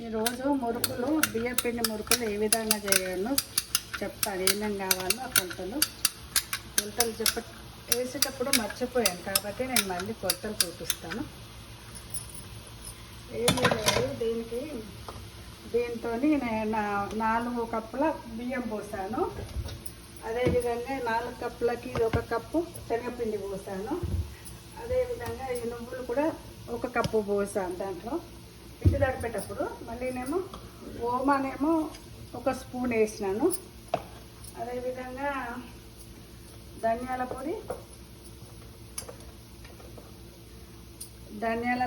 ఈరోజు మురుకులు బియ్యపిండి మురుకులు ఏ విధంగా చేయాలో చెప్తాను. ఏమేమి కావాలో ఆ కొలతలు వేసేటప్పుడు మర్చిపోయాను కాబట్టి నేను మళ్ళీ కొలతలు చూపిస్తాను. ఏమీ లేదు, దీంతో నేను 4 కప్పుల బియ్యం పోసాను. అదేవిధంగా 4 కప్పులకి 1 కప్పు శనగపిండి పోసాను. అదేవిధంగా ఈ నువ్వులు కూడా 1 కప్పు పోసాను. దాంట్లో పిండి తడిపేటప్పుడు మళ్ళీనేమో ఓమానేమో 1 స్పూన్ వేసినాను. అదేవిధంగా ధనియాల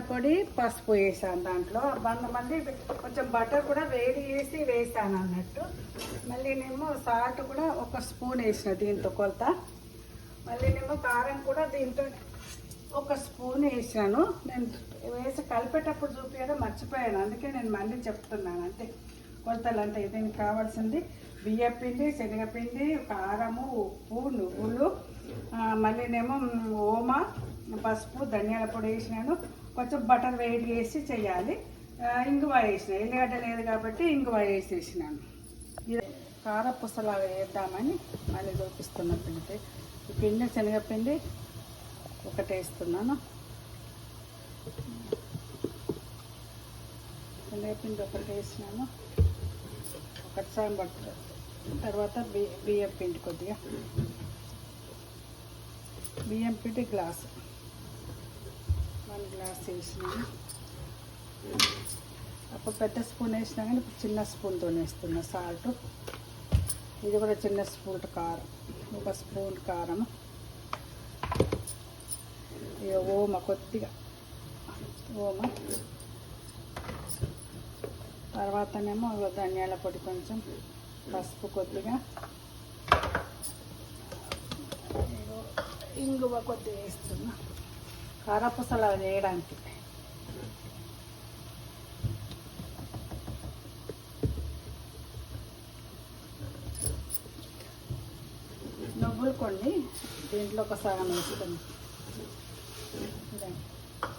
పొడి పసుపు వేసాను. దాంట్లో మళ్ళీ కొంచెం బటర్ కూడా వేడి చేసి వేసాను అన్నట్టు. మళ్ళీనేమో సాల్ట్ కూడా 1 స్పూన్ వేసిన దీంతో కొలత. మళ్ళీనేమో కారం కూడా దీంతో 1 స్పూన్ వేసాను. నేను వేసి కలిపేటప్పుడు చూపించడం మర్చిపోయాను, అందుకే నేను మళ్ళీ చెప్తున్నాను. అంటే కొలతలు అంటే దీనికి కావాల్సింది బియ్యపిండి, శనగపిండి, కారము, ఉప్పు, నువ్వులు, మళ్ళీనేమో ఓమా, పసుపు, ధనియాల పొడి వేసినాను. కొంచెం బటర్ వేడి చేసి చేయాలి. ఇంగువ వేసిన, ఎల్లిగడ్డ లేదు కాబట్టి ఇంగువ వేసేసినాను. ఇది కారపూసలాగా వేద్దామని మళ్ళీ చూపిస్తున్న పిండి. ఈ పిండి శనగపిండి 1 వేస్తున్నాను. శనగపిండి 1 వేసినాను. 1 సాయం పడుతుంది. తర్వాత బియ్యం పిండి కొద్దిగా, బియ్యం పిండి గ్లాసు 1 గ్లాస్ వేసినాను. అప్పుడు పెద్ద స్పూన్ వేసినా కానీ ఇప్పుడు చిన్న స్పూన్తో వేస్తున్నా సాల్ట్. ఇది కూడా చిన్న స్పూన్ కారం, 1 స్పూన్ కారం. ఓమ కొద్దిగా ఓమ, తర్వాతనేమో ధనియాల పొడి కొంచెం, పసుపు కొద్దిగా, ఇంగువ కొద్దిగా వేస్తున్నా కారపూసలా చేయడానికి. నువ్వులు కొన్ని దీంట్లో 1 సగం వేస్తుంది.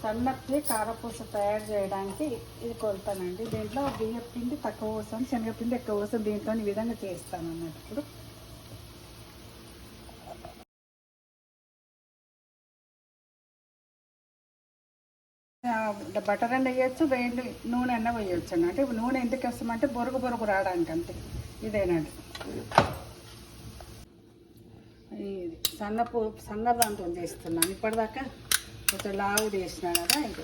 సన్నటి కారపూస తయారు చేయడానికి ఇది కొలుతానండి. దీంట్లో బియ్యం పిండి తక్కువ పోసాను, శనగపిండి ఎక్కువ పోసాను. దీంట్లో ఈ విధంగా చేస్తాను అన్నట్టు. ఇప్పుడు బటర్ అన్న వేయచ్చు, వేడి నూనె అన్న వేయచ్చు అన్నట్టు. నూనె ఎందుకు వేస్తామంటే బొరుగు రావడానికి, అంతే. ఇదేనండి ఇది సన్న దాంతో చేస్తున్నాను. ఇప్పటిదాకా కొంచెం లావు చేసినా కదా. ఇది